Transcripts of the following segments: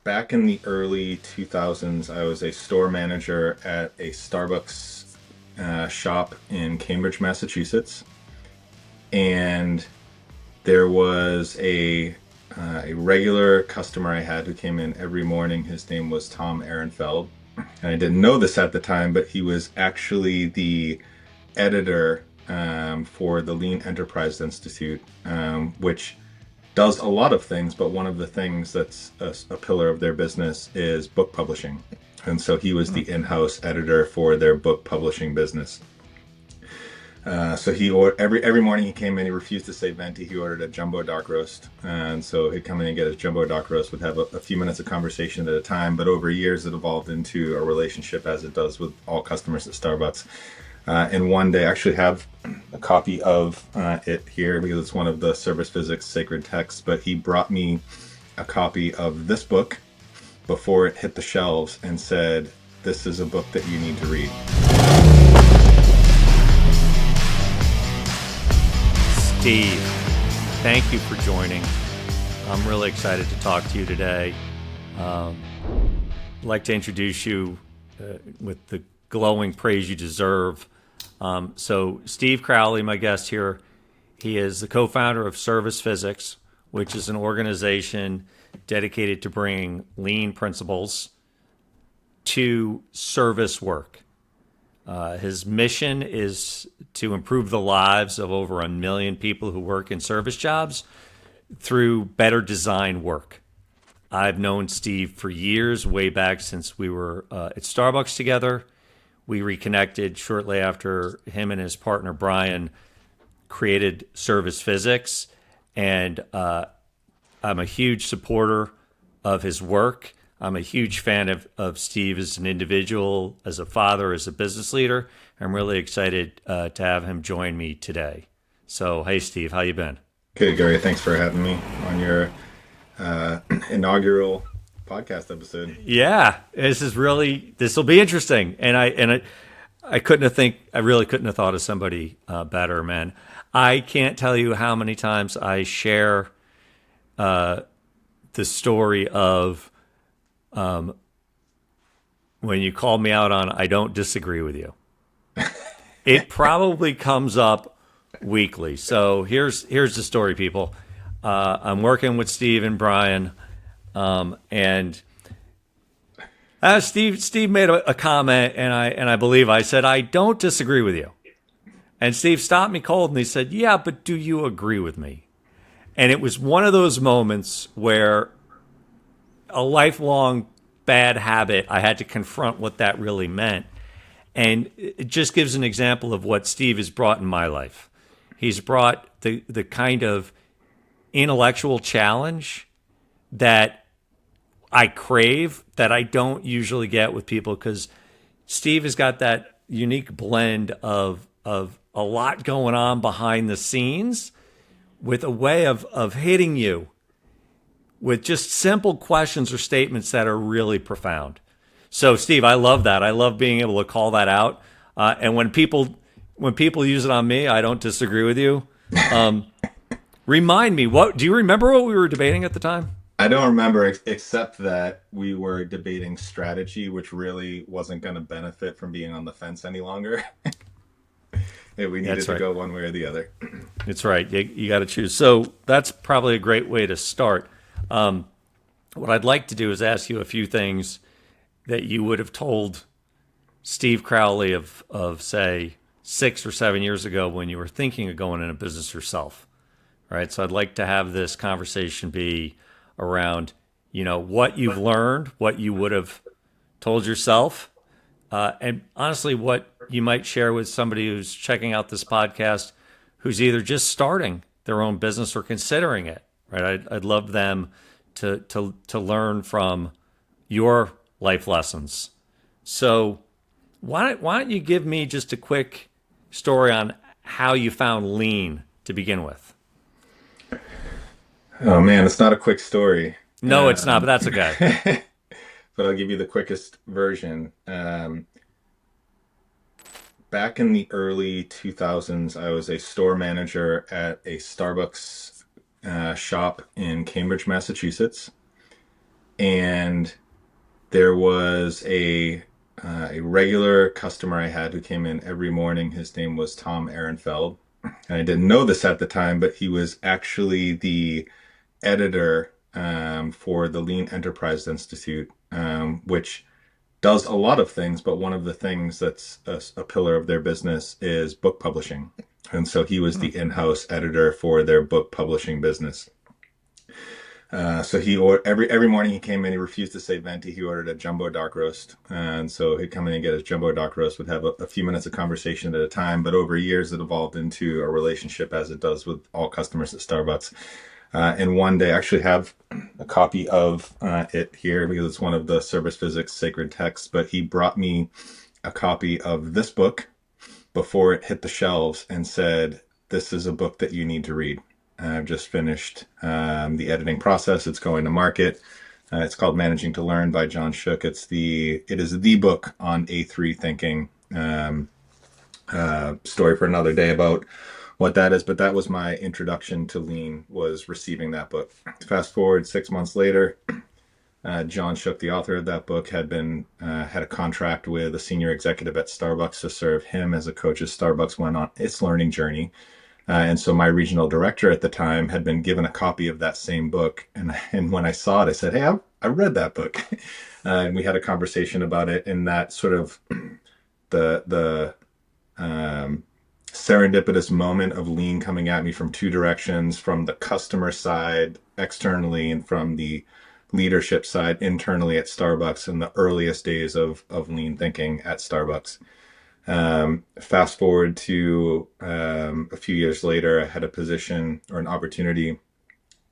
back in the early 2000s, I was a store manager at a Starbucks shop in Cambridge, Massachusetts. And there was a regular customer I had who came in every morning. His name was Tom Ehrenfeld. And I didn't know this at the time, but he was actually the editor for the Lean Enterprise Institute, which does a lot of things, but one of the things that's a pillar of their business is book publishing. And so he was the in-house editor for their book publishing business. So every morning he came in, he refused to say venti, he ordered a jumbo dark roast. And so he'd come in and get his jumbo dark roast, would have a few minutes of conversation at a time, but over years it evolved into a relationship, as it does with all customers at Starbucks. And one day, I actually have a copy of it here because it's one of the service physics sacred texts, but he brought me a copy of this book before it hit the shelves and said, "This is a book that you need to read." Steve, thank you for joining. I'm really excited to talk to you today. I'd like to introduce you with the glowing praise you deserve. So Steve Crowley, my guest here, he is the co-founder of Service Physics, which is an organization dedicated to bringing lean principles to service work. His mission is to improve the lives of over 1 million people who work in service jobs through better design work. I've known Steve for years, way back since we were at Starbucks together. We reconnected shortly after him and his partner, Brian, created Service Physics. And I'm a huge supporter of his work. I'm a huge fan of Steve as an individual, as a father, as a business leader. I'm really excited to have him join me today. So, hey, Steve, how you been? Good, Gary. Thanks for having me on your inaugural podcast episode. Yeah, this will be interesting. And I really couldn't have thought of somebody better, man. I can't tell you how many times I share the story of when you called me out on I don't disagree with you. It probably comes up weekly. So here's the story, people. I'm working with Steve and Brian. And Steve made a comment, and I believe I said, I don't disagree with you. And Steve stopped me cold and he said, yeah, but do you agree with me? And it was one of those moments where a lifelong bad habit, I had to confront what that really meant. And it just gives an example of what Steve has brought in my life. He's brought the kind of intellectual challenge that I crave, that I don't usually get with people, because Steve has got that unique blend of a lot going on behind the scenes with a way of hitting you with just simple questions or statements that are really profound. So Steve, I love that. I love being able to call that out. And when people use it on me, I don't disagree with you. Remind me, do you remember what we were debating at the time? I don't remember, except that we were debating strategy, which really wasn't going to benefit from being on the fence any longer. We needed to go one way or the other. It's right. You got to choose. So that's probably a great way to start. What I'd like to do is ask you a few things that you would have told Steve Crowley of say 6 or 7 years ago when you were thinking of going into business yourself. Right. So I'd like to have this conversation be around, what you've learned, what you would have told yourself, and honestly, what you might share with somebody who's checking out this podcast, who's either just starting their own business or considering it. Right? I'd love them to learn from your life lessons. So why don't you give me just a quick story on how you found lean to begin with? Oh man, it's not a quick story. No, it's not, but that's okay. But I'll give you the quickest version. Back in the early 2000s, I was a store manager at a Starbucks shop in Cambridge, Massachusetts. And there was a regular customer I had who came in every morning. His name was Tom Ehrenfeld. And I didn't know this at the time, but he was actually the editor for the Lean Enterprise Institute, which does a lot of things, but one of the things that's a pillar of their business is book publishing. And so he was the in-house editor for their book publishing business. So every morning he came in, he refused to say venti. He ordered a jumbo dark roast. And so he'd come in and get his jumbo dark roast, would have a few minutes of conversation at a time. But over years, it evolved into a relationship, as it does with all customers at Starbucks. And one day, I actually have a copy of it here because it's one of the Service Physics sacred texts. But he brought me a copy of this book before it hit the shelves and said, "This is a book that you need to read." I've just finished the editing process. It's going to market. It's called Managing to Learn by John Shook. It is the book on A3 thinking. Story for another day about what that is. But that was my introduction to Lean, was receiving that book. Fast forward 6 months later, John Shook, the author of that book, had a contract with a senior executive at Starbucks to serve him as a coach as Starbucks went on its learning journey. And so my regional director at the time had been given a copy of that same book. And when I saw it, I said, "Hey, I read that book." And we had a conversation about it, and that sort of the serendipitous moment of Lean coming at me from two directions, from the customer side externally and from the leadership side internally at Starbucks in the earliest days of Lean thinking at Starbucks. Fast forward to a few years later, I had a position or an opportunity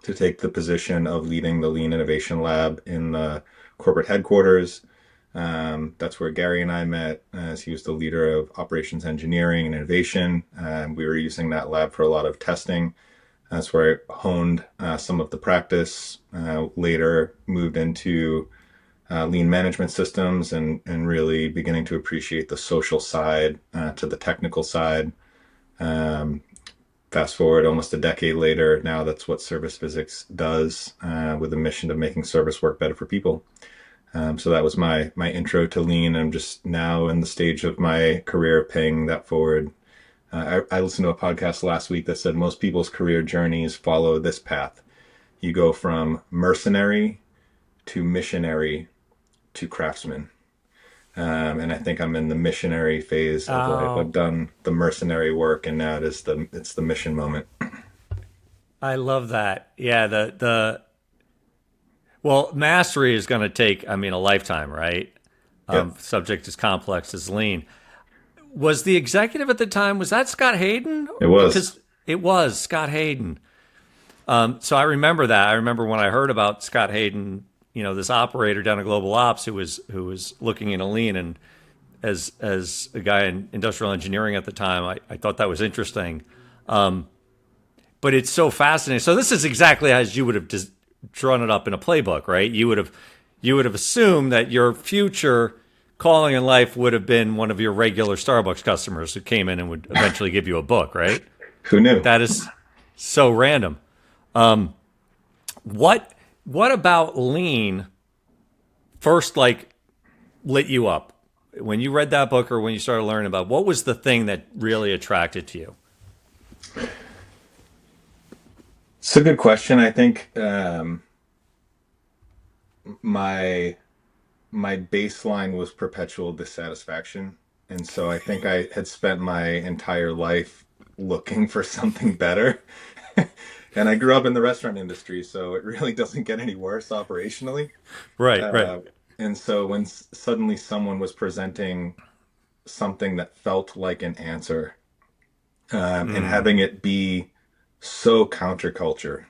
to take the position of leading the Lean Innovation Lab in the corporate headquarters. That's where Gary and I met, as he was the leader of operations engineering and innovation. We were using that lab for a lot of testing. That's where I honed some of the practice, later moved into lean management systems and really beginning to appreciate the social side to the technical side. Fast forward almost a decade later, now that's what Service Physics does, with a mission of making service work better for people. So that was my intro to Lean. I'm just now in the stage of my career paying that forward. I listened to a podcast last week that said most people's career journeys follow this path. You go from mercenary to missionary to craftsman. And I think I'm in the missionary phase of life. I've done the mercenary work, and now it's the mission moment. I love that. Yeah, well, mastery is going to take, a lifetime, right? Yep. Subject as complex as Lean. Was the executive at the time, was that Scott Hayden? It was. Because it was Scott Hayden. So I remember that. I remember when I heard about Scott Hayden, this operator down at Global Ops who was looking into Lean, and as a guy in industrial engineering at the time, I thought that was interesting. But it's so fascinating. So this is exactly as you would have drawn it up in a playbook, right? You would have assumed that your future calling in life would have been one of your regular Starbucks customers who came in and would eventually give you a book, right? Who knew? That is so random. What about Lean first lit you up? When you read that book or when you started learning about it, what was the thing that really attracted to you? It's a good question. I think my baseline was perpetual dissatisfaction. And so I think I had spent my entire life looking for something better. And I grew up in the restaurant industry, so it really doesn't get any worse operationally. Right. And so when suddenly someone was presenting something that felt like an answer, and having it be so counterculture.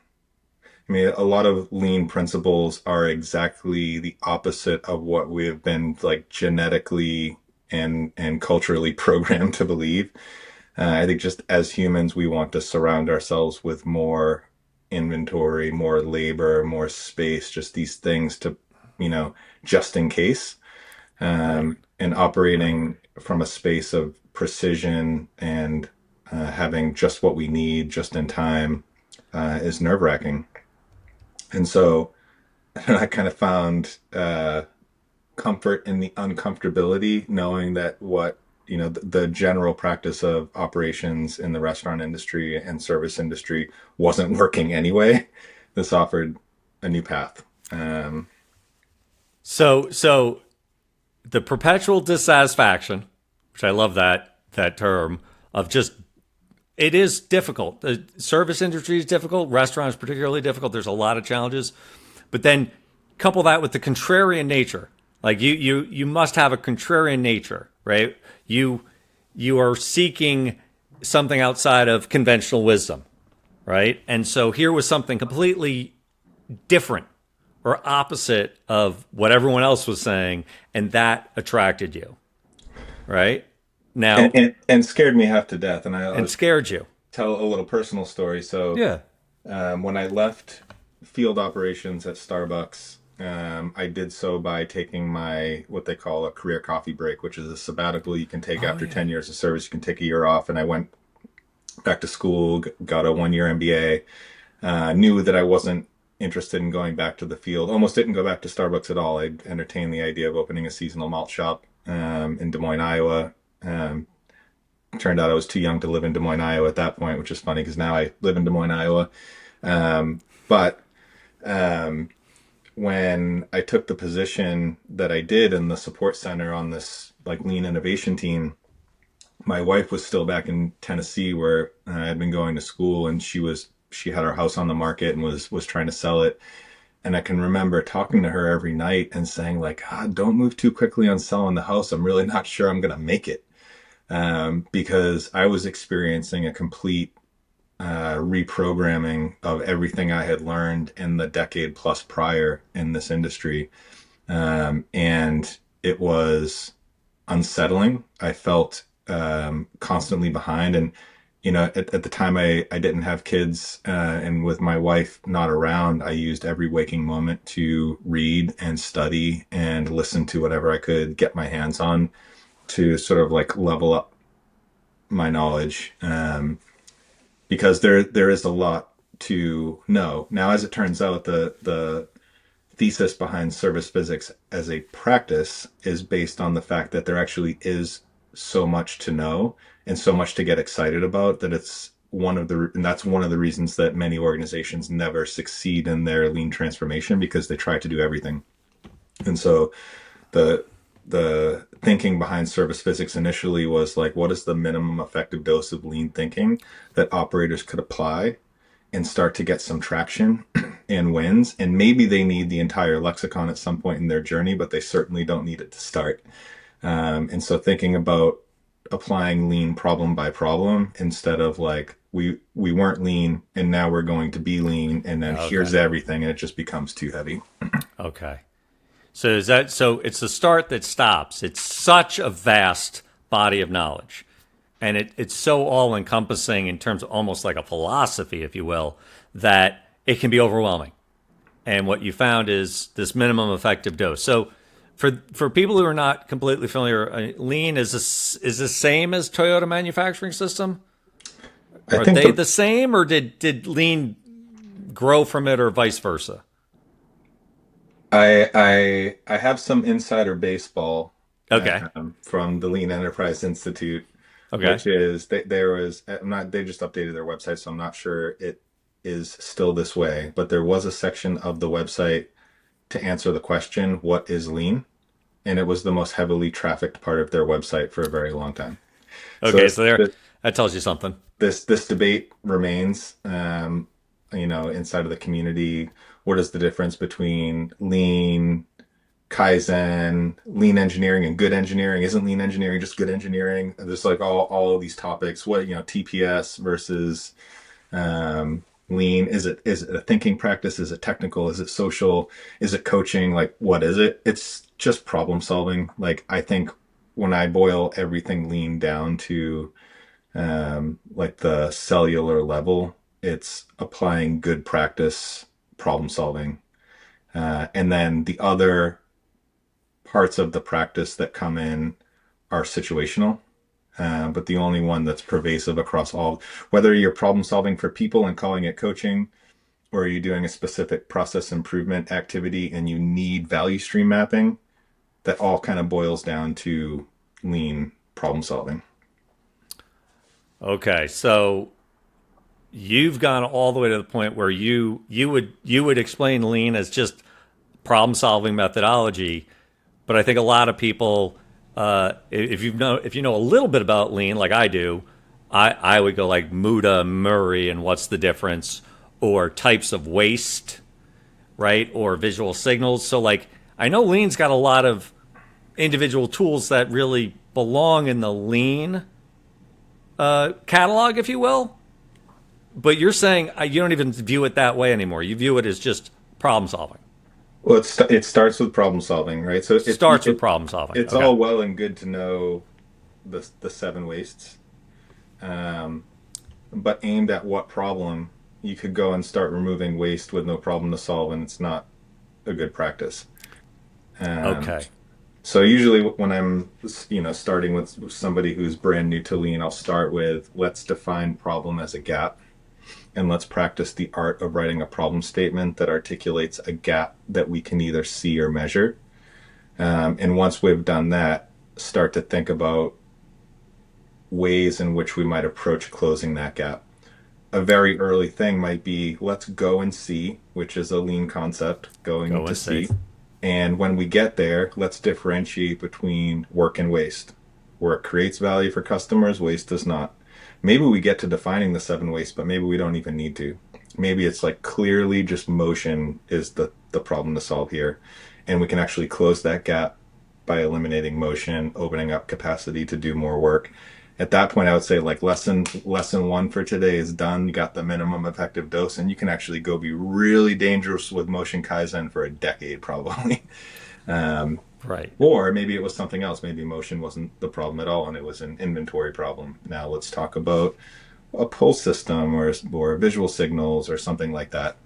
I mean, a lot of Lean principles are exactly the opposite of what we have been genetically and culturally programmed to believe. I think just as humans, we want to surround ourselves with more inventory, more labor, more space, just these things to, just in case. And operating from a space of precision and having just what we need just in time is nerve-wracking. And so and I kind of found comfort in the uncomfortability, knowing that the general practice of operations in the restaurant industry and service industry wasn't working anyway. This offered a new path. So the perpetual dissatisfaction, which I love that term of just it is difficult. The service industry is difficult. Restaurants particularly difficult. There's a lot of challenges, but then couple that with the contrarian nature. Like you must have a contrarian nature, right? You are seeking something outside of conventional wisdom, right? And so here was something completely different or opposite of what everyone else was saying, and that attracted you, right? and, Now, and, and scared me half to death. And I'll and scared you. tell a little personal story. So Yeah. when I left field operations at Starbucks, I did so by taking my what they call a career coffee break, which is a sabbatical you can take Oh after yeah. 10 years of service. You can take a year off. And I went back to school, got a 1 year MBA, knew that I wasn't interested in going back to the field. Almost didn't go back to Starbucks at all. I entertained the idea of opening a seasonal malt shop in Des Moines, Iowa. Um, Turned out I was too young to live in Des Moines, Iowa at that point, which is funny because now I live in Des Moines, Iowa. But when I took the position that I did in the support center on this like lean innovation team, my wife was still back in Tennessee where I had been going to school, and she had her house on the market and was trying to sell it. And I can remember talking to her every night and saying like, don't move too quickly on selling the house. I'm really not sure I'm going to make it. Because I was experiencing a complete reprogramming of everything I had learned in the decade plus prior in this industry. And it was unsettling. I felt constantly behind. And, at the time I didn't have kids, and with my wife not around, I used every waking moment to read and study and listen to whatever I could get my hands on to sort of like level up my knowledge, because there is a lot to know. Now, as it turns out, the thesis behind service physics as a practice is based on the fact that there actually is so much to know and so much to get excited about that and that's one of the reasons that many organizations never succeed in their lean transformation, because they try to do everything. And so the thinking behind service physics initially was like, what is the minimum effective dose of lean thinking that operators could apply and start to get some traction and wins? And maybe they need the entire lexicon at some point in their journey, but they certainly don't need it to start. And so thinking about applying lean problem by problem instead of like, we weren't lean and now we're going to be lean, and then Okay. here's everything, and it just becomes too heavy. Okay. So it's the start that stops. It's such a vast body of knowledge. And it's so all encompassing in terms of almost like a philosophy, if you will, that it can be overwhelming. And what you found is this minimum effective dose. So for people who are not completely familiar, lean is the same as Toyota manufacturing system? I Are think they the same, or did lean grow from it, or vice versa? I have some insider baseball Okay. from the Lean Enterprise Institute, Okay. which is there was I'm not they just updated their website, so I'm not sure it is still this way, but there was a section of the website to answer the question, what is lean? And it was the most heavily trafficked part of their website for a very long time. So Okay. So there, that tells you something. this debate remains, inside of the community. What is the difference between lean, Kaizen, lean engineering, and good engineering? Isn't lean engineering just good engineering? There's like all of these topics. What, TPS versus lean? Is it a thinking practice? Is it technical? Is it social? Is it coaching? Like, what is it? It's just problem solving. Like, I think when I boil everything lean down to like the cellular level, it's applying good practice, problem solving. And then the other parts of the practice that come in are situational. But the only one that's pervasive across all, whether you're problem solving for people and calling it coaching, or are you doing a specific process improvement activity and you need value stream mapping, that all kind of boils down to lean problem solving. Okay, so you've gone all the way to the point where you would explain lean as just problem solving methodology, but I think a lot of people, if you know a little bit about lean, like I do, I would go like Muda, Murray, and what's the difference, or types of waste, right, or visual signals. So like I know lean's got a lot of individual tools that really belong in the lean catalog, if you will. But you're saying you don't even view it that way anymore. You view it as just problem solving. Well, it starts with problem solving, right? So Starts with problem solving. it's Okay. all well and good to know the seven wastes, um, but aimed at what problem? You could go and start removing waste with no problem to solve, and it's not a good practice. Um, Okay. so usually when I'm, starting with somebody who's brand new to lean, I'll start with let's define problem as a gap, and let's practice the art of writing a problem statement that articulates a gap that we can either see or measure. And once we've done that, start to think about ways in which we might approach closing that gap. A very early thing might be let's go and see, which is a lean concept, going Go to and see. see. And when we get there, let's differentiate between work and waste. Work creates value for customers, waste does not. Maybe we get to defining the seven wastes, but maybe we don't even need to. Maybe it's like clearly just motion is the problem to solve here. And we can actually close that gap by eliminating motion, opening up capacity to do more work. At that point, I would say like lesson one for today is done. You got the minimum effective dose, and you can actually go be really dangerous with motion kaizen for a decade probably. Um, Right. or maybe it was something else. Maybe motion wasn't the problem at all, and it was an inventory problem. Now let's talk about a pull system or visual signals or something like that.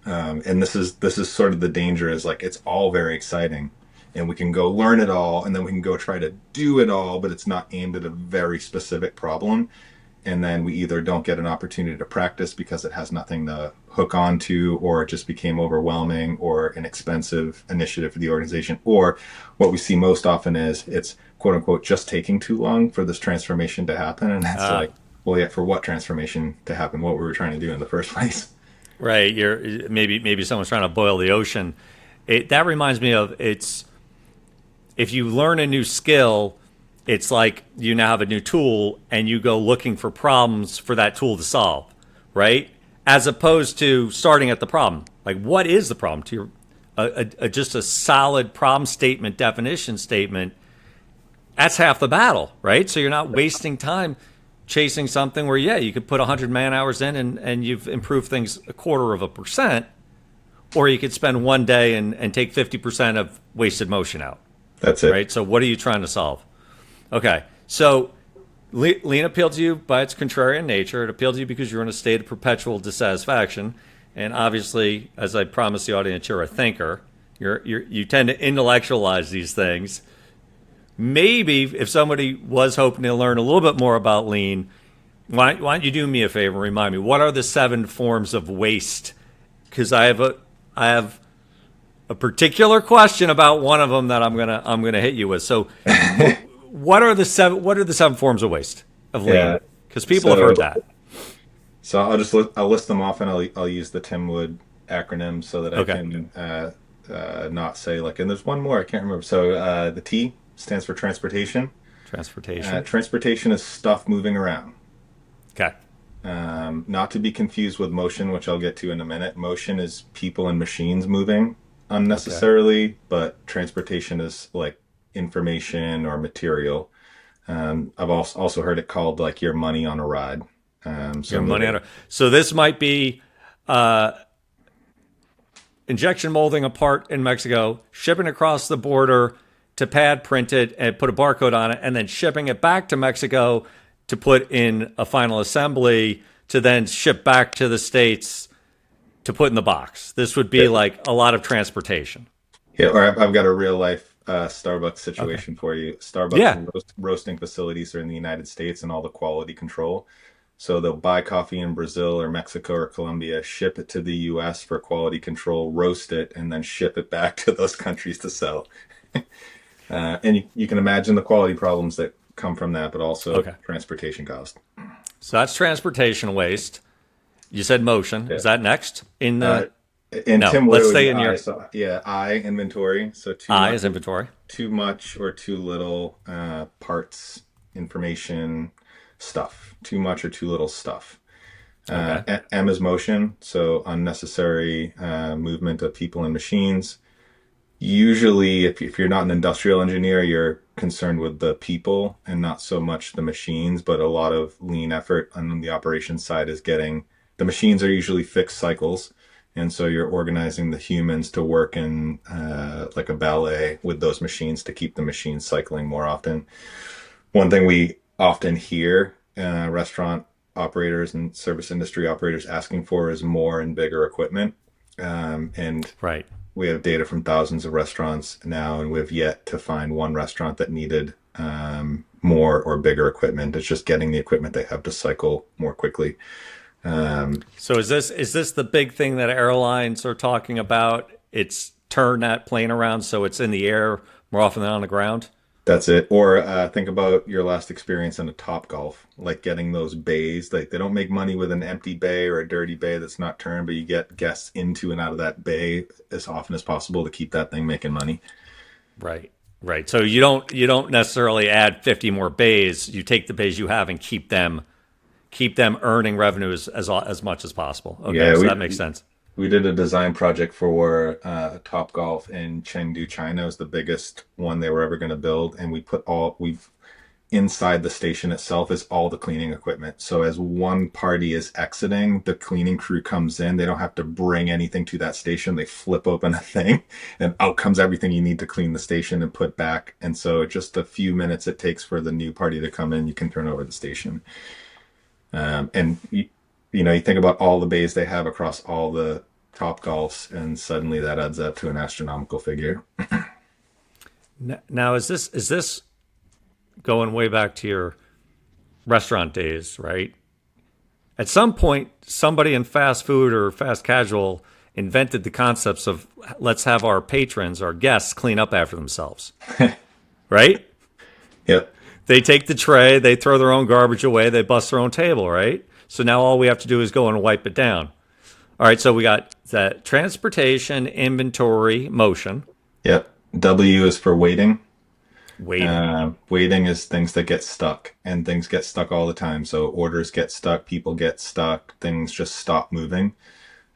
And this is sort of the danger, is like it's all very exciting, and we can go learn it all, and then we can go try to do it all, but it's not aimed at a very specific problem. And then we either don't get an opportunity to practice because it has nothing to hook on to, or it just became overwhelming or an expensive initiative for the organization. Or what we see most often is it's quote unquote just taking too long for this transformation to happen. And that's like, well, yeah, for what transformation to happen? What were we trying to do in the first place? Right. You're maybe someone's trying to boil the ocean. That reminds me of it's if you learn a new skill, it's like you now have a new tool and you go looking for problems for that tool to solve, right? As opposed to starting at the problem. Like, what is the problem? To your just a solid problem statement, definition statement. That's half the battle, right? So you're not wasting time chasing something where, yeah, you could put 100 man hours in and you've improved things 1/4%, or you could spend one day and take 50% of wasted motion out, That's it. right? So what are you trying to solve? Okay, so lean appealed to you by its contrarian nature. It appealed to you because you're in a state of perpetual dissatisfaction, and obviously, as I promised the audience, you're a thinker. You tend to intellectualize these things. Maybe if somebody was hoping to learn a little bit more about lean, why don't you do me a favor and remind me, what are the 7 forms of waste? Because I have a particular question about one of them that I'm gonna hit you with. So, what are the 7 forms of waste of lean? Yeah. Because people have heard that. So I'll list them off, and I'll use the TIMWOOD acronym so that I Okay. can not say like. And there's one more I can't remember. So the T stands for transportation. Transportation. Transportation is stuff moving around. Okay. Not to be confused with motion, which I'll get to in a minute. Motion is people and machines moving unnecessarily, but transportation is like information or material. I've also heard it called like your money on a ride. Your money on. So this might be injection molding a part in Mexico, shipping across the border to pad print it and put a barcode on it, and then shipping it back to Mexico to put in a final assembly to then ship back to the States to put in the box. This would be like a lot of transportation. Yeah, or I've got a real life Starbucks situation for you. Starbucks Yeah. roasting facilities are in the United States, and all the quality control. So they'll buy coffee in Brazil or Mexico or Colombia, ship it to the US for quality control, roast it, and then ship it back to those countries to sell. And you can imagine the quality problems that come from that, but also Okay. transportation cost. So that's transportation waste. You said motion. Yeah. Is that next in the? In No, TIMWOOD, let's it would stay be in I. your So yeah, I inventory. So I as inventory. too much or too little parts, information, stuff. Too much or too little stuff. Okay. M is motion, so unnecessary movement of people and machines. Usually, if you're not an industrial engineer, you're concerned with the people and not so much the machines, but a lot of lean effort on the operations side is getting the machines are usually fixed cycles. And so you're organizing the humans to work in like a ballet with those machines to keep the machines cycling more often. One thing we often hear restaurant operators and service industry operators asking for is more and bigger equipment. And Right. we have data from thousands of restaurants now, and we've yet to find one restaurant that needed more or bigger equipment. It's just getting the equipment they have to cycle more quickly. So is this the big thing that airlines are talking about? It's turn that plane around so it's in the air more often than on the ground. That's it. Or think about your last experience in a Top Golf, like getting those bays. Like they don't make money with an empty bay or a dirty bay that's not turned, but you get guests into and out of that bay as often as possible to keep that thing making money. Right. Right. So you don't necessarily add 50 more bays. You take the bays you have and keep them earning revenue as much as possible. Okay, Yeah, so that makes sense. we did a design project for Top Golf in Chengdu, China. It was the biggest one they were ever going to build, and we've inside the station itself is all the cleaning equipment. So as one party is exiting, the cleaning crew comes in. They don't have to bring anything to that station. They flip open a thing and out comes everything you need to clean the station and put back. And so just a few minutes it takes for the new party to come in, you can turn over the station. And you think about all the bays they have across all the Top Golfs, and suddenly that adds up to an astronomical figure. Now, is this going way back to your restaurant days, right? At some point, somebody in fast food or fast casual invented the concepts of let's have our patrons, our guests, clean up after themselves, right? Yep. They take the tray, they throw their own garbage away, they bust their own table, right? So now all we have to do is go and wipe it down. All right, so we got that transportation, inventory, motion. Yep. W is for waiting. Waiting. Waiting is things that get stuck, and things get stuck all the time. So orders get stuck, people get stuck, things just stop moving.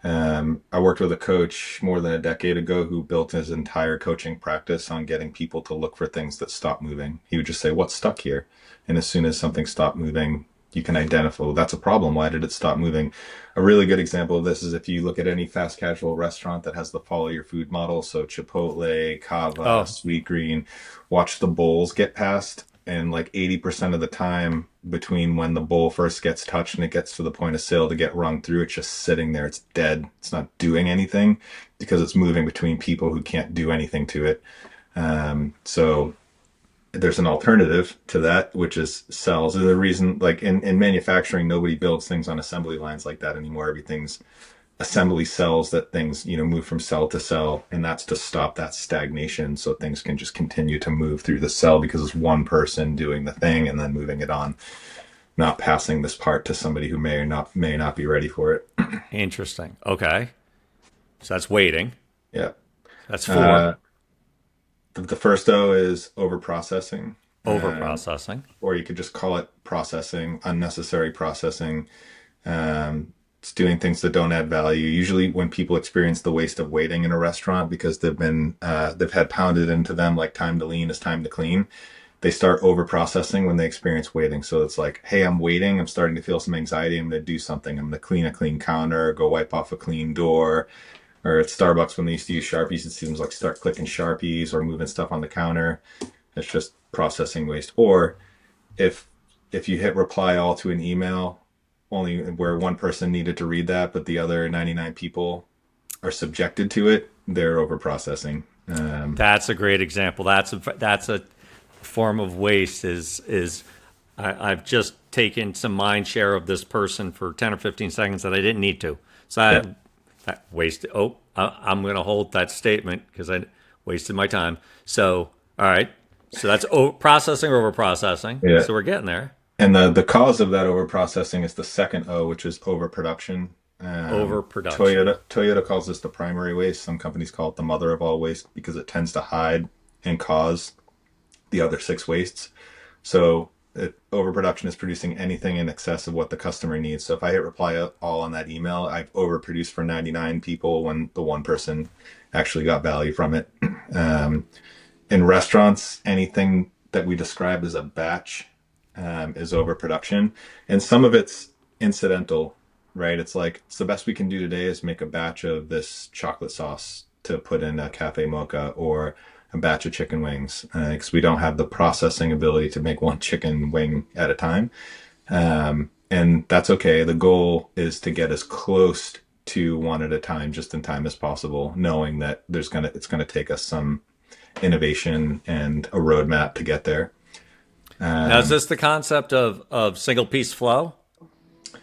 I worked with a coach more than a decade ago who built his entire coaching practice on getting people to look for things that stop moving. He would just say, "What's stuck here?" And as soon as something stopped moving, you can identify, well, that's a problem. Why did it stop moving? A really good example of this is if you look at any fast casual restaurant that has the follow your food model. So Chipotle, Kava, Oh, Sweet Green, watch the bowls get passed. And like 80% of the time between when the bowl first gets touched and it gets to the point of sale to get rung through, it's just sitting there. It's dead. It's not doing anything because it's moving between people who can't do anything to it. So there's an alternative to that, which is cells. There's a reason, like in manufacturing, nobody builds things on assembly lines like that anymore. Everything's assembly cells that things, move from cell to cell. And that's to stop that stagnation. So things can just continue to move through the cell because it's one person doing the thing and then moving it on, not passing this part to somebody who may not be ready for it. interesting. Okay. So that's waiting. Yeah. That's four. The first O is over processing. Over processing. Or you could just call it processing, unnecessary processing. It's doing things that don't add value. Usually when people experience the waste of waiting in a restaurant because they've had pounded into them like time to lean is time to clean, they start over processing when they experience waiting. So it's like, hey, I'm waiting. I'm starting to feel some anxiety. I'm going to do something. I'm going to clean a clean counter, go wipe off a clean door. Or at Starbucks, when they used to use Sharpies, it seems like start clicking Sharpies or moving stuff on the counter. It's just processing waste. Or if you hit reply all to an email, only where one person needed to read that, but the other 99 people are subjected to it, they're over processing. That's a great example. That's a form of waste is I've just taken some mind share of this person for 10 or 15 seconds that I didn't need to. So Yeah. I wasted. I'm going to hold that statement because I wasted my time. So, all right. So that's processing or over processing. Yeah. So we're getting there. And the cause of that overprocessing is the second O, which is overproduction. Overproduction. Toyota calls this the primary waste. Some companies call it the mother of all waste because it tends to hide and cause the other six wastes. So overproduction is producing anything in excess of what the customer needs. So if I hit reply all on that email, I've overproduced for 99 people when the one person actually got value from it. In restaurants, anything that we describe as a batch is overproduction, and some of it's incidental, right? It's like, it's the best we can do today is make a batch of this chocolate sauce to put in a cafe mocha, or a batch of chicken wings, because we don't have the processing ability to make one chicken wing at a time. And that's okay. The goal is to get as close to one at a time, just in time as possible, knowing that it's gonna take us some innovation and a roadmap to get there. Now, is this the concept of single piece flow?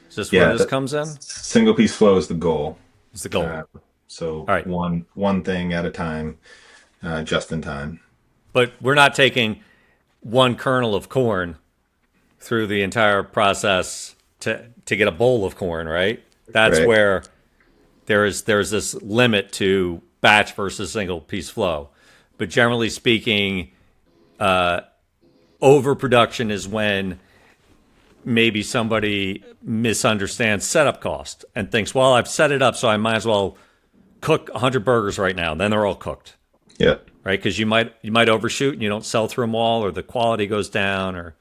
Is this Yeah, where this comes in? single piece flow is the goal. It's the goal. So All right. one thing at a time, just in time. But we're not taking one kernel of corn through the entire process to get a bowl of corn, right? That's Right. where there's this limit to batch versus single piece flow. But generally speaking, overproduction is when maybe somebody misunderstands setup cost and thinks, well, I've set it up, so I might as well cook 100 burgers right now. Then they're all cooked. Yeah. Right? Because you might overshoot and you don't sell through them all, or the quality goes down, or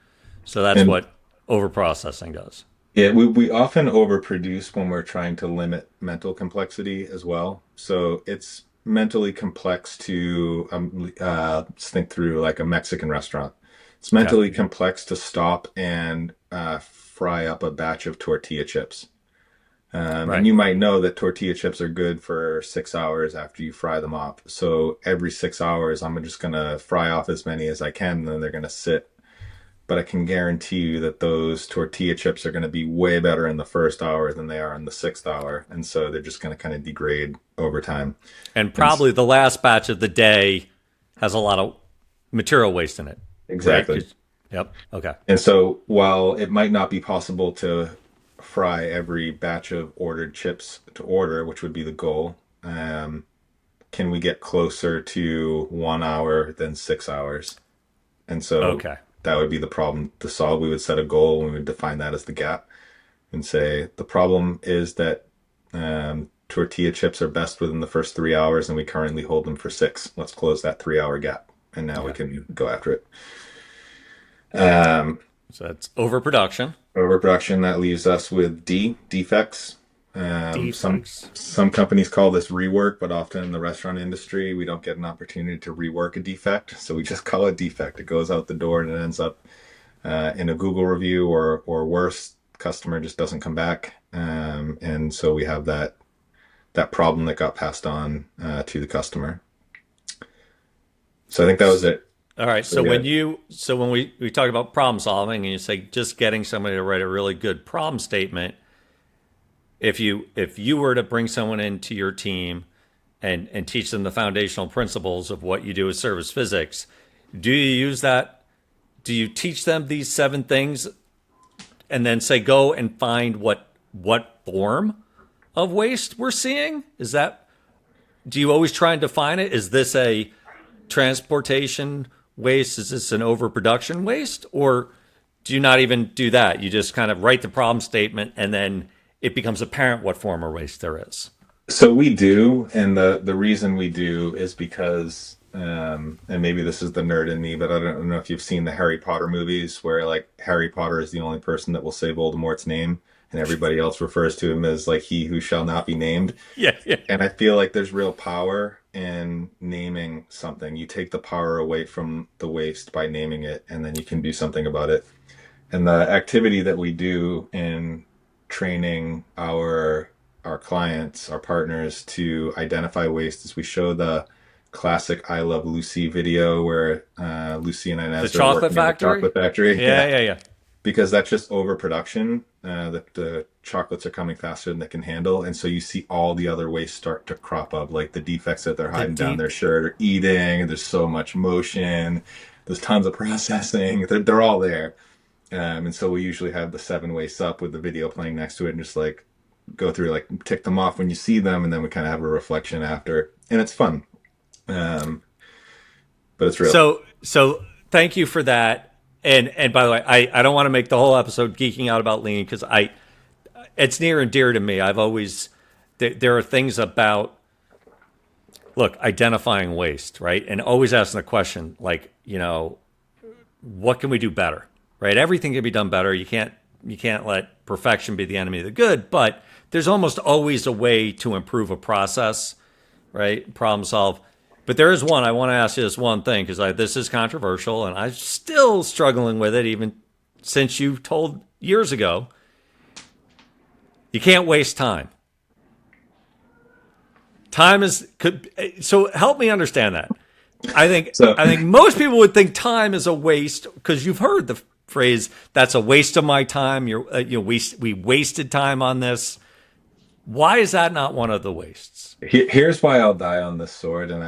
so that's what overprocessing does. Yeah, we often overproduce when we're trying to limit mental complexity as well. So it's mentally complex to let's think through like a Mexican restaurant. It's mentally complex to stop and fry up a batch of tortilla chips. Right. And you might know that tortilla chips are good for 6 hours after you fry them up. So every 6 hours, I'm just going to fry off as many as I can, and then they're going to sit. But I can guarantee you that those tortilla chips are going to be way better in the first hour than they are in the sixth hour. And so they're just going to kind of degrade over time. And probably the last batch of the day has a lot of material waste in it. Exactly. Right? Yep. Okay. And so while it might not be possible to fry every batch of ordered chips to order, which would be the goal, can we get closer to 1 hour than 6 hours? And so that would be the problem to solve. We would set a goal and we would define that as the gap and say the problem is that tortilla chips are best within the first 3 hours and we currently hold them for 6. Let's close that 3 hour gap. And now we can go after it. So that's overproduction. Overproduction, that leaves us with defects. Defects. Some companies call this rework, but often in the restaurant industry, we don't get an opportunity to rework a defect. So we just call it defect. It goes out the door and it ends up in a Google review or worse, customer just doesn't come back. And so we have that problem that got passed on to the customer. So I think that was it. All right. So when we talk about problem solving and you say just getting somebody to write a really good problem statement, if you were to bring someone into your team and teach them the foundational principles of what you do with service physics, do you use that? Do you teach them these 7 things and then say, go and find what form of waste we're seeing? Do you always try and define it? Is this a transportation waste? Is this an overproduction waste? Or do you not even do that? You just kind of write the problem statement and then it becomes apparent what form of waste there is. So we do, and the reason we do is because, and maybe this is the nerd in me, but I don't know if you've seen the Harry Potter movies where like Harry Potter is the only person that will say Voldemort's name and everybody else refers to him as like he who shall not be named. Yeah. And I feel like there's real power in naming something. You take the power away from the waste by naming it, and then you can do something about it. And the activity that we do in training our clients, our partners, to identify waste is we show the classic I Love Lucy video where Lucy and Inez the chocolate factory? Chocolate factory. Yeah. because that's just overproduction. The chocolates are coming faster than they can handle, and so you see all the other waste start to crop up, like the defects that they're The hiding down deep. their shirt or eating. And there's so much motion. There's tons of processing. They're all there. And so we usually have the 7 wastes up with the video playing next to it, and just like go through, like tick them off when you see them, and then we kind of have a reflection after, and it's fun. Um, but it's real. So thank you for that. And by the way, I don't want to make the whole episode geeking out about lean because it's near and dear to me. I've always there are things about look identifying waste, right, and always asking the question like what can we do better, right? Everything can be done better. You can't let perfection be the enemy of the good, but there's almost always a way to improve a process, right? Problem solve. But there is one, I want to ask you this one thing, because this is controversial, and I'm still struggling with it, even since you told years ago. You can't waste time. So help me understand that. I think most people would think time is a waste, because you've heard the phrase, that's a waste of my time. We wasted time on this. Why is that not one of the wastes? Here's why I'll die on this sword. And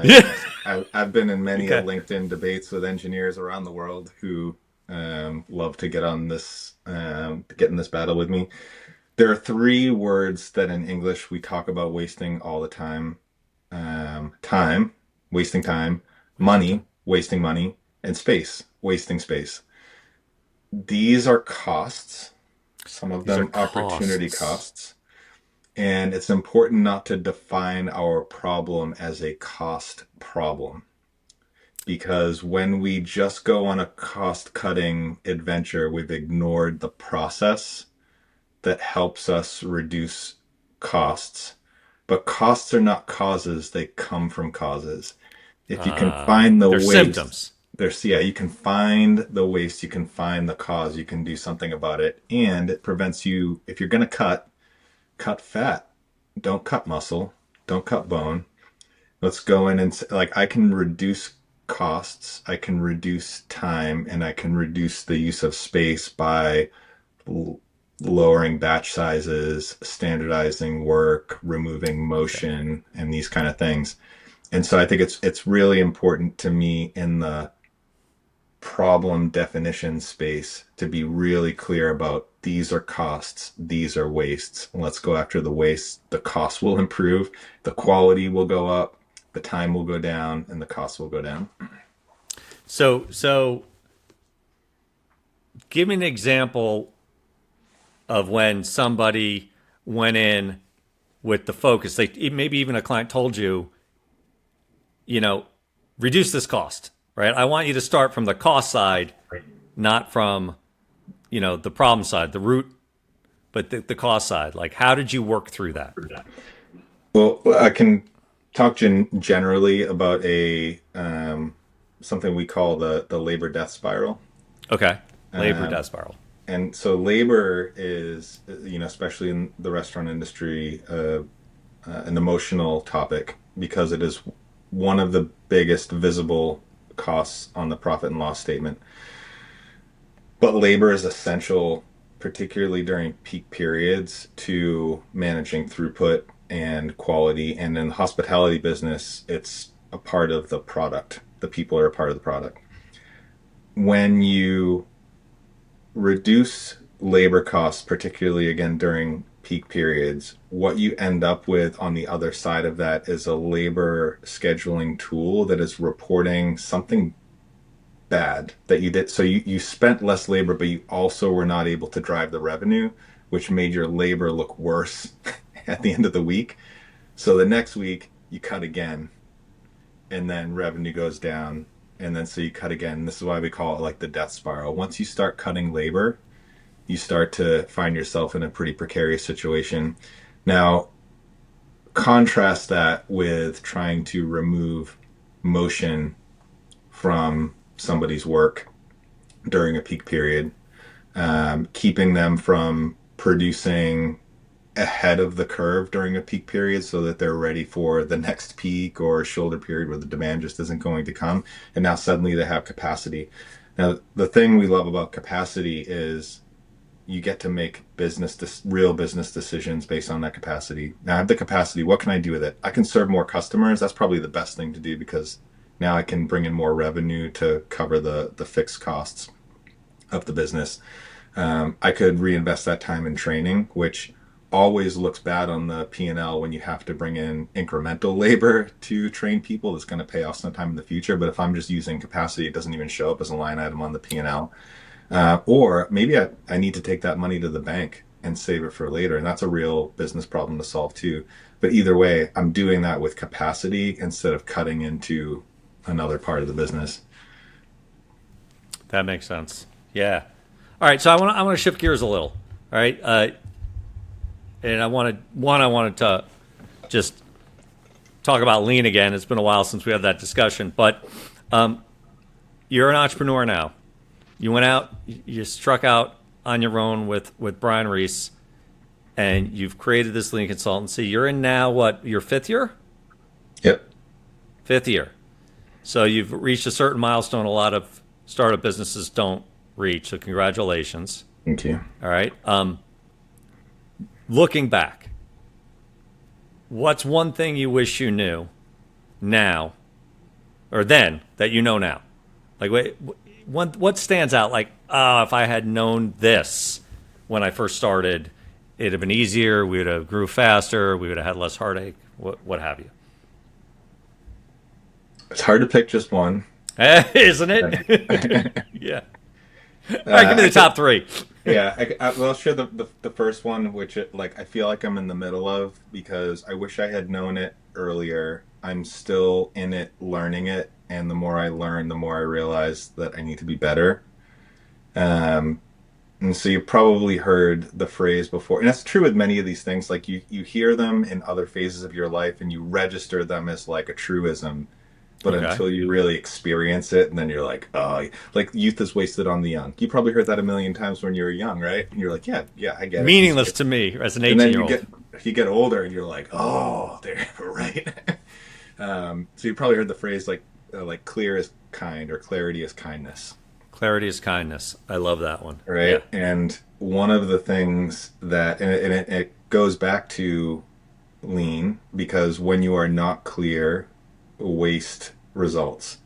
I've been in many LinkedIn debates with engineers around the world who love to get on this, get in this battle with me. There are 3 words that in English we talk about wasting all the time. Time, wasting time, money, wasting money, and space, wasting space. These are costs, some of them opportunity costs. And it's important not to define our problem as a cost problem. Because when we just go on a cost-cutting adventure, we've ignored the process that helps us reduce costs. But costs are not causes, they come from causes. If you can find the waste, symptoms. You can find the waste, you can find the cause, you can do something about it. And it prevents you, if you're going to cut fat, don't cut muscle, don't cut bone. Let's go in and I can reduce costs, I can reduce time, and I can reduce the use of space by lowering batch sizes, standardizing work, removing motion, and these kind of things. And so I think it's really important to me in the problem definition space to be really clear about these are costs, these are wastes. Let's go after the wastes. The costs will improve, the quality will go up, the time will go down, and the costs will go down. So give me an example of when somebody went in with the focus. Maybe even a client told you, reduce this cost, right? I want you to start from the cost side, not from, the problem side, the root, but the cost side. Like, how did you work through that? Well, I can talk generally about something we call the labor death spiral. Okay, labor death spiral. And so labor is, especially in the restaurant industry, an emotional topic because it is one of the biggest visible costs on the profit and loss statement. But labor is essential, particularly during peak periods, to managing throughput and quality. And in the hospitality business, it's a part of the product. The people are a part of the product. When you reduce labor costs, particularly again during peak periods, what you end up with on the other side of that is a labor scheduling tool that is reporting something bad that you did. So you spent less labor, but you also were not able to drive the revenue, which made your labor look worse at the end of the week. So the next week you cut again, and then revenue goes down. And then so you cut again. This is why we call it like the death spiral. Once you start cutting labor, you start to find yourself in a pretty precarious situation. Now, contrast that with trying to remove motion from somebody's work during a peak period, keeping them from producing ahead of the curve during a peak period so that they're ready for the next peak or shoulder period where the demand just isn't going to come. And now suddenly they have capacity. Now, the thing we love about capacity is you get to make real business decisions based on that capacity. Now I have the capacity. What can I do with it? I can serve more customers. That's probably the best thing to do, because now I can bring in more revenue to cover the fixed costs of the business. I could reinvest that time in training, which always looks bad on the P&L when you have to bring in incremental labor to train people. That's going to pay off sometime in the future. But if I'm just using capacity, it doesn't even show up as a line item on the P&L. Or maybe I need to take that money to the bank and save it for later. And that's a real business problem to solve too. But either way, I'm doing that with capacity instead of cutting into another part of the business. That makes sense. Yeah. All right. So I want to shift gears a little. All right. And I wanted to just talk about lean again. It's been a while since we had that discussion, but you're an entrepreneur now. You went out, you struck out on your own with Brian Reese, and you've created this lean consultancy. You're in now, what, your fifth year? Yep. Fifth year. So you've reached a certain milestone a lot of startup businesses don't reach. So congratulations. Thank you. All right. Looking back, what's one thing you wish you knew now or then that you know now? Like, what stands out? Like, if I had known this when I first started, it'd have been easier. We would have grew faster. We would have had less heartache. What have you? It's hard to pick just one. Isn't it? Yeah. All right, give me the top three. Yeah, I'll share the first one, which I feel like I'm in the middle of, because I wish I had known it earlier. I'm still in it, learning it, and the more I learn, the more I realize that I need to be better. And so you've probably heard the phrase before, and that's true with many of these things. Like you hear them in other phases of your life, and you register them as like a truism. But until you really experience it, and then you're like, oh, like youth is wasted on the young. You probably heard that a million times when you were young, right? And you're like, yeah, I get it. Meaningless to me as an 18-year-old. And then you get older, and you're like, oh, they're right. So you probably heard the phrase like clear is kind, or clarity is kindness. Clarity is kindness. I love that one. Right. Yeah. And one of the things that, and it goes back to lean, because when you are not clear, waste results.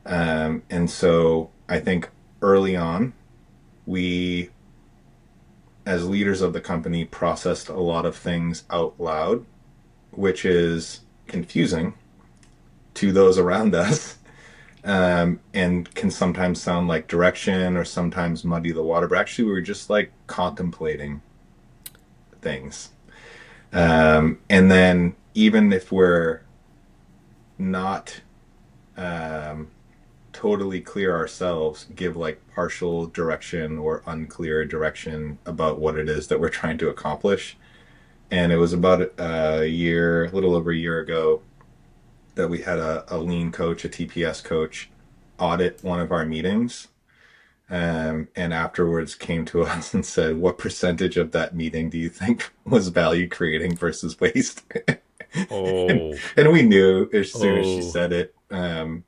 And so I think early on, we, as leaders of the company, processed a lot of things out loud, which is confusing to those around us, and can sometimes sound like direction or sometimes muddy the water. But actually, we were just like contemplating things. And then even if we're not totally clear ourselves, give like partial direction or unclear direction about what it is that we're trying to accomplish. And it was about a little over a year ago, that we had a lean coach, a TPS coach, audit one of our meetings. And afterwards came to us and said, what percentage of that meeting do you think was value creating versus waste? Oh. and we knew as soon as she said it, and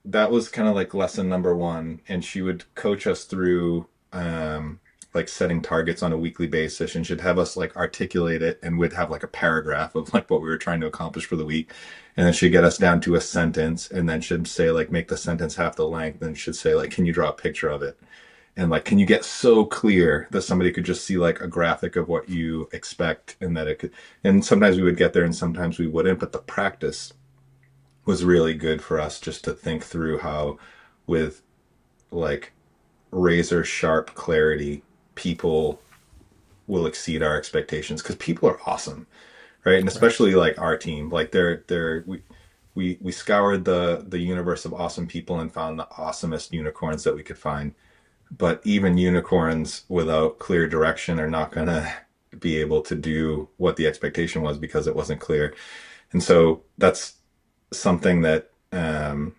that was kind of like lesson number one. And she would coach us through like setting targets on a weekly basis, and she'd have us like articulate it, and we'd have like a paragraph of like what we were trying to accomplish for the week. And then she'd get us down to a sentence, and then she'd say like, make the sentence half the length. And she'd say like, can you draw a picture of it? And like, can you get so clear that somebody could just see like a graphic of what you expect, and that it could, and sometimes we would get there and sometimes we wouldn't, but the practice was really good for us just to think through how, with like razor sharp clarity, people will exceed our expectations, because people are awesome, right? And especially like our team, like we scoured the universe of awesome people and found the awesomest unicorns that we could find. But even unicorns without clear direction are not going to be able to do what the expectation was, because it wasn't clear. And so that's something that, that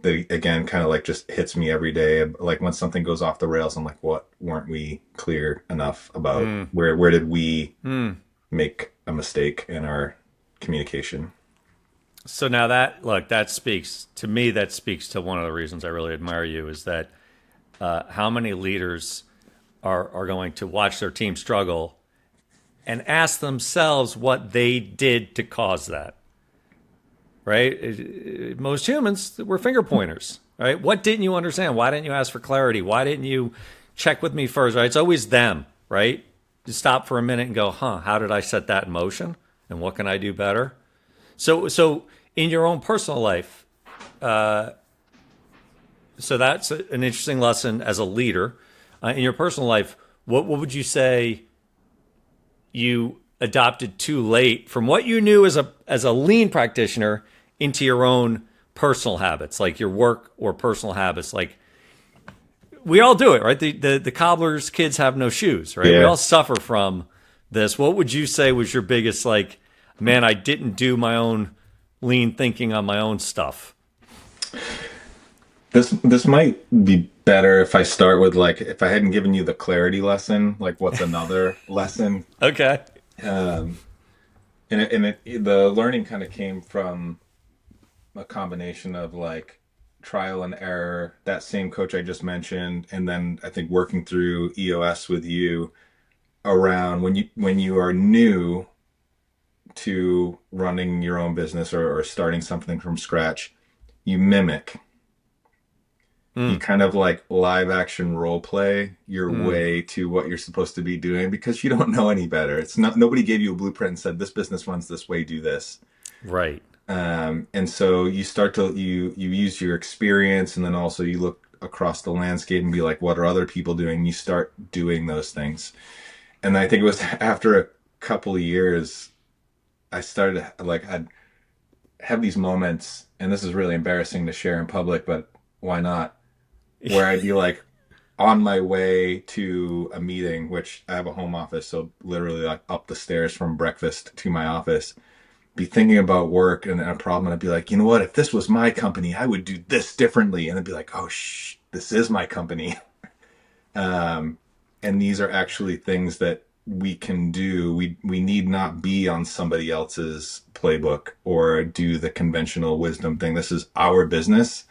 again, kind of like just hits me every day. Like when something goes off the rails, I'm like, what weren't we clear enough about? Where did we make a mistake in our communication? So now that speaks to me, that speaks to one of the reasons I really admire you, is that how many leaders are going to watch their team struggle and ask themselves what they did to cause that, right? Most humans, we're finger pointers, right? What didn't you understand? Why didn't you ask for clarity? Why didn't you check with me first, right? It's always them, right? You stop for a minute and go, how did I set that in motion? And what can I do better? So in your own personal life, so that's an interesting lesson as a leader. In your personal life, what would you say you adopted too late from what you knew as a lean practitioner into your own personal habits, like your work or personal habits? Like, we all do it, right? The cobbler's kids have no shoes, right? Yeah. We all suffer from this. What would you say was your biggest, like, man, I didn't do my own lean thinking on my own stuff? This might be better if I start with, like, if I hadn't given you the clarity lesson, like, what's another lesson? Okay. The learning kind of came from a combination of, like, trial and error, that same coach I just mentioned, and then I think working through EOS with you around when you are new to running your own business or starting something from scratch, you mimic. You kind of like live action role play your way to what you're supposed to be doing because you don't know any better. It's not, nobody gave you a blueprint and said, this business runs this way, do this. Right. And so you start to, you use your experience, and then also you look across the landscape and be like, what are other people doing? You start doing those things. And I think it was after a couple of years, I started like, I'd have these moments, and this is really embarrassing to share in public, but why not? Where I'd be like on my way to a meeting, which I have a home office, so literally like up the stairs from breakfast to my office, be thinking about work and a problem, and I'd be like, you know what, if this was my company, I would do this differently. And I'd be like, oh, this is my company. And these are actually things that we can do. We need not be on somebody else's playbook or do the conventional wisdom thing. This is our business,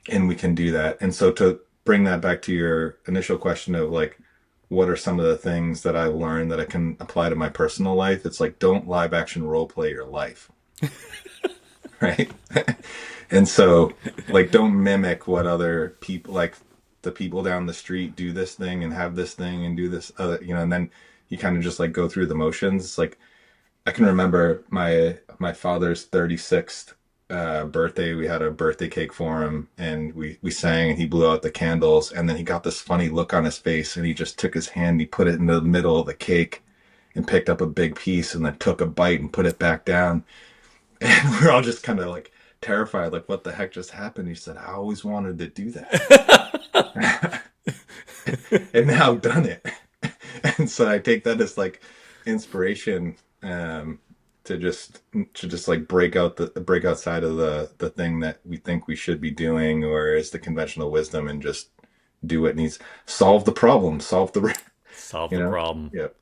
and we can do that. And so to bring that back to your initial question of like, what are some of the things that I learned that I can apply to my personal life? It's like, don't live action role play your life. Right. And so like, don't mimic what other people, like the people down the street do this thing and have this thing and do this other, and then you kind of just like go through the motions. It's like, I can remember my father's 36th birthday. We had a birthday cake for him, and we sang, and he blew out the candles, and then he got this funny look on his face, and he just took his hand, he put it in the middle of the cake and picked up a big piece and then took a bite and put it back down. And we're all just kind of like terrified, like, what the heck just happened? He said, I always wanted to do that. And now I've done it. And so I take that as like inspiration, to just like break outside of the thing that we think we should be doing, or is the conventional wisdom, and just do what needs, solve the problem, solve the problem. Yep.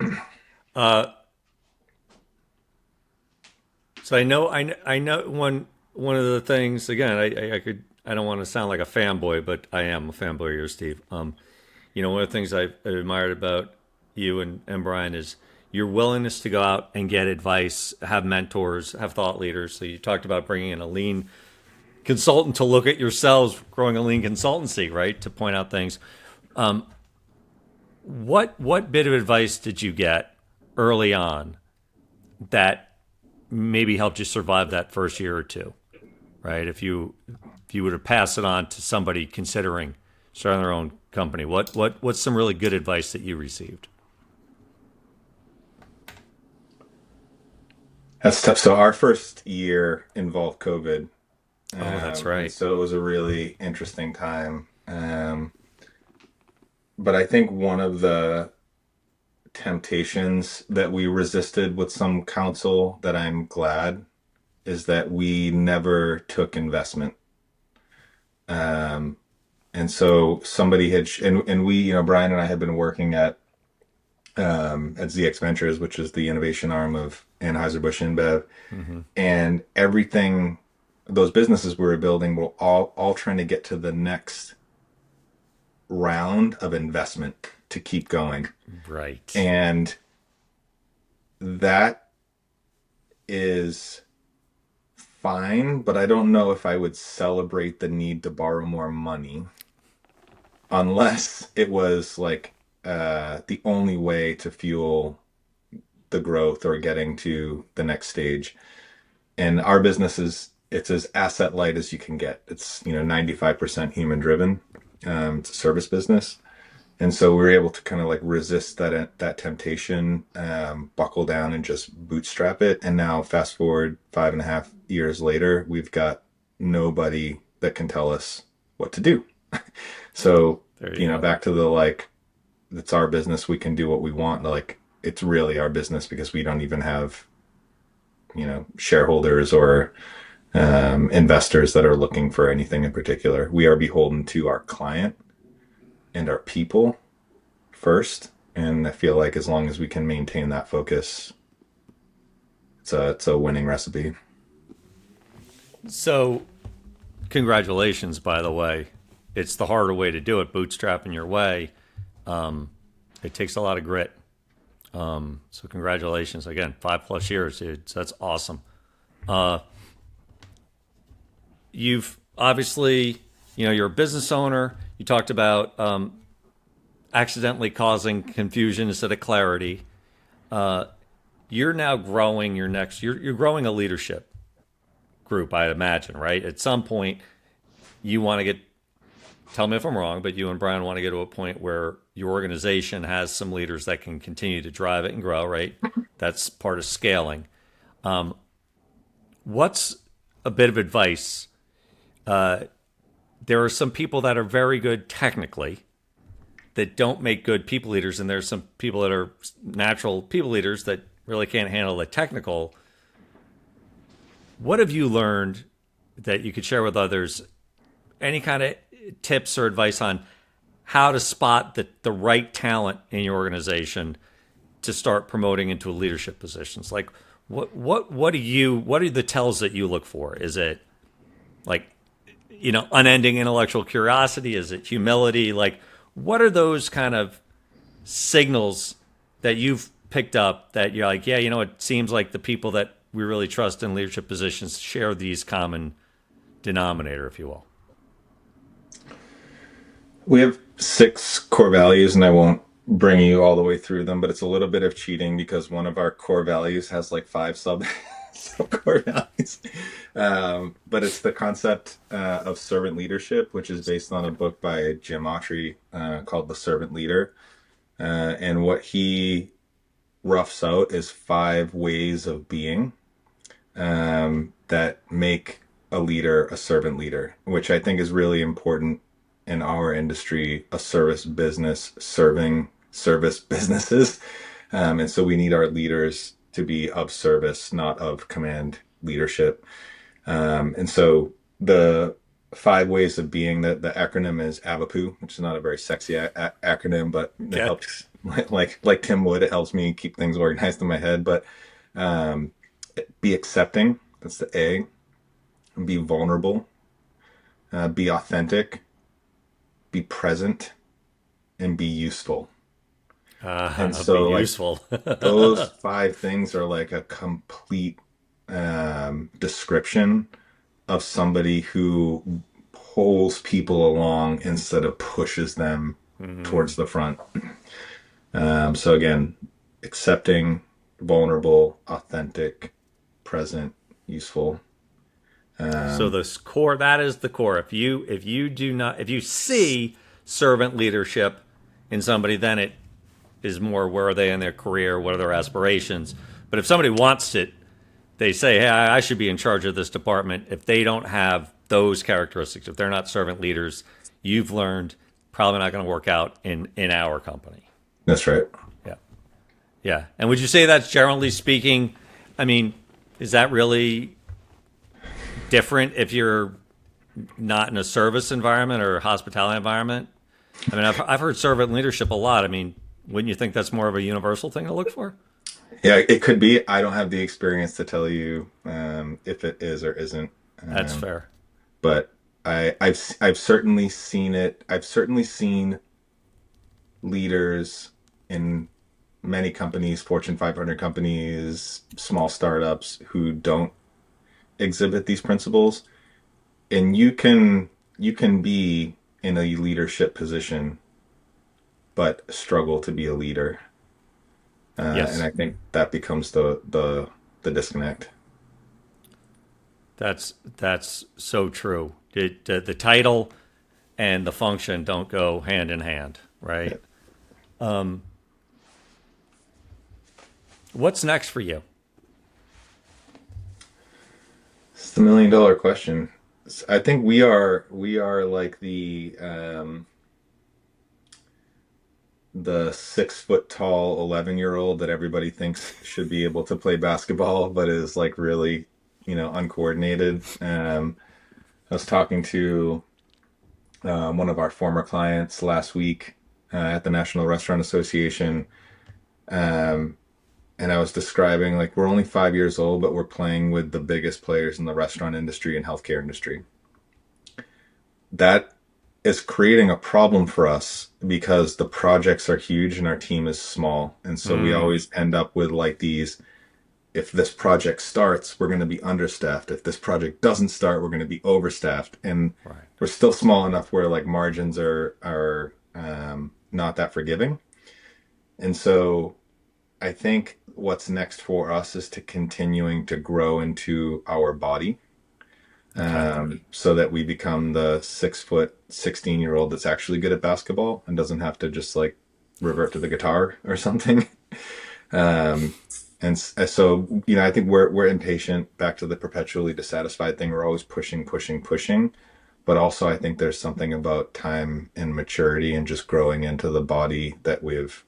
So I know one of the things, again, I don't want to sound like a fanboy, but I am a fanboy here, Steve. One of the things I've admired about you and Brian is your willingness to go out and get advice, have mentors, have thought leaders. So you talked about bringing in a lean consultant to look at yourselves, growing a lean consultancy, right? To point out things. What bit of advice did you get early on that maybe helped you survive that first year or two, right? If you were to pass it on to somebody considering starting their own company, what's some really good advice that you received? That's tough. So our first year involved COVID. Oh, that's right. So it was a really interesting time. But I think one of the temptations that we resisted with some counsel that I'm glad is that we never took investment. And so somebody had, and we, Brian and I had been working at ZX Ventures, which is the innovation arm of Anheuser-Busch InBev. Mm-hmm. And everything, those businesses we were building were all trying to get to the next round of investment to keep going. Right. And that is fine, but I don't know if I would celebrate the need to borrow more money unless it was like the only way to fuel the growth or getting to the next stage. And our business it's as asset light as you can get. It's 95% human driven. It's a service business. And so we were able to kind of like resist that temptation, buckle down and just bootstrap it. And now fast forward 5.5 years later, we've got nobody that can tell us what to do. So, back to the like, it's our business. We can do what we want. Like, it's really our business because we don't even have, shareholders or investors that are looking for anything in particular. We are beholden to our client and our people first. And I feel like as long as we can maintain that focus, it's a winning recipe. So, congratulations, by the way. It's the harder way to do it, bootstrapping your way. It takes a lot of grit. So congratulations again, 5+ years, dude. So that's awesome. You've obviously, you're a business owner. You talked about accidentally causing confusion instead of clarity. You're now growing you're growing a leadership group, I imagine, right? At some point, you want to tell me if I'm wrong, but you and Brian want to get to a point where your organization has some leaders that can continue to drive it and grow, right? That's part of scaling. What's a bit of advice? There are some people that are very good technically that don't make good people leaders, and there's some people that are natural people leaders that really can't handle the technical. What have you learned that you could share with others? Any kind of tips or advice on how to spot the right talent in your organization to start promoting into leadership positions? Like what are the tells that you look for? Is it like, unending intellectual curiosity? Is it humility? Like, what are those kind of signals that you've picked up that you're like, yeah, it seems like the people that we really trust in leadership positions share these common denominator, if you will? We have 6 core values, and I won't bring you all the way through them, but it's a little bit of cheating because one of our core values has like 5 sub core values. But it's the concept of servant leadership, which is based on a book by Jim Autry called The Servant Leader. And what he roughs out is 5 ways of being that make a leader a servant leader, which I think is really important in our industry, a service business serving service businesses. And so we need our leaders to be of service, not of command leadership. And so the 5 ways of being, the acronym is ABAPU, which is not a very sexy acronym, but it helps, like TIMWOOD, it helps me keep things organized in my head. But be accepting, that's the A. Be vulnerable, be authentic, be present, and be useful. And so be useful. those 5 things are like a complete description of somebody who pulls people along instead of pushes them towards the front. So again, accepting, vulnerable, authentic, present, useful. So this core, that is the core. If you see servant leadership in somebody, then it is more, where are they in their career? What are their aspirations? But if somebody wants it, they say, hey, I should be in charge of this department. If they don't have those characteristics, if they're not servant leaders, you've learned probably not going to work out in our company. That's right. Yeah. Yeah. And would you say that's generally speaking, I mean, is that really different if you're not in a service environment or a hospitality environment? I mean, I've heard servant leadership a lot. I mean, wouldn't you think that's more of a universal thing to look for? Yeah, it could be. I don't have the experience to tell you if it is or isn't. That's fair. But I've certainly seen it. I've certainly seen leaders in many companies, Fortune 500 companies, small startups who don't exhibit these principles. And you can be in a leadership position but struggle to be a leader. And Yes, I think that becomes the disconnect. that's so true. The title and the function don't go hand in hand, right? Yeah. What's next for you? It's the $1 million question. I think we are like the 6 foot tall 11-year-old that everybody thinks should be able to play basketball, but is like really, uncoordinated. I was talking to one of our former clients last week at the National Restaurant Association, um, and I was describing like we're only 5 years old, but we're playing with the biggest players in the restaurant industry and healthcare industry. That is creating a problem for us because the projects are huge and our team is small. And so we Mm, always end up with like these, if this project starts, we're going to be understaffed. If this project doesn't start, we're going to be overstaffed. And right. we're still small enough where like margins are not that forgiving. And so I think what's next for us is to continuing to grow into our body, Okay. so that we become the 6 foot 16-year old that's actually good at basketball and doesn't have to just like revert to the guitar or something. Um, so, I think we're impatient, back to the perpetually dissatisfied thing. We're always pushing, pushing, pushing. But also, I think there's something about time and maturity and just growing into the body that we've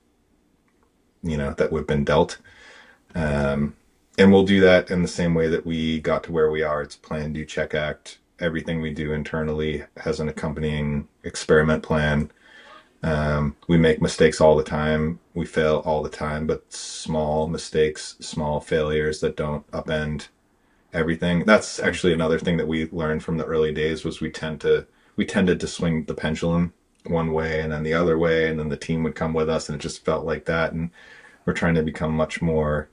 been dealt. Um, and we'll do that in the same way that we got to where we are. It's plan, do, check, act. Everything we do internally has an accompanying experiment plan. We make mistakes all the time. We fail all the time, but small mistakes, small failures that don't upend everything. That's actually another thing that we learned from the early days was we tended to swing the pendulum one way and then the other way, and then the team would come with us, and it just felt like that. And we're trying to become much more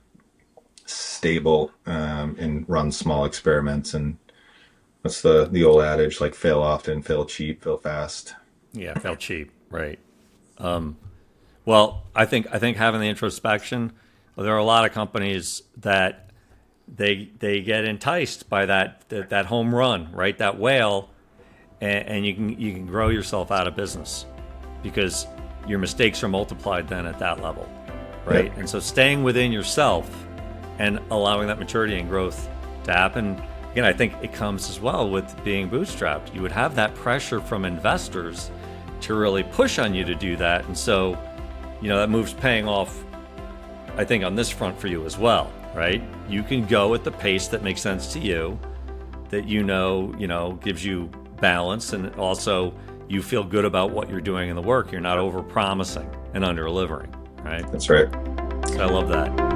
stable, and run small experiments. And what's the old adage, like fail often, fail cheap, fail fast. Yeah, felt cheap, right? Well, I think having the introspection, well, there are a lot of companies that they get enticed by that home run, right? That whale, and you can grow yourself out of business because your mistakes are multiplied then at that level, right? Yep. And so staying within yourself and allowing that maturity and growth to happen. Again, I think it comes as well with being bootstrapped. You would have that pressure from investors to really push on you to do that. And so, that move's paying off, I think, on this front for you as well, right? You can go at the pace that makes sense to you, that gives you balance, and also you feel good about what you're doing in the work. You're not over promising and under delivering, right? That's right. So I love that.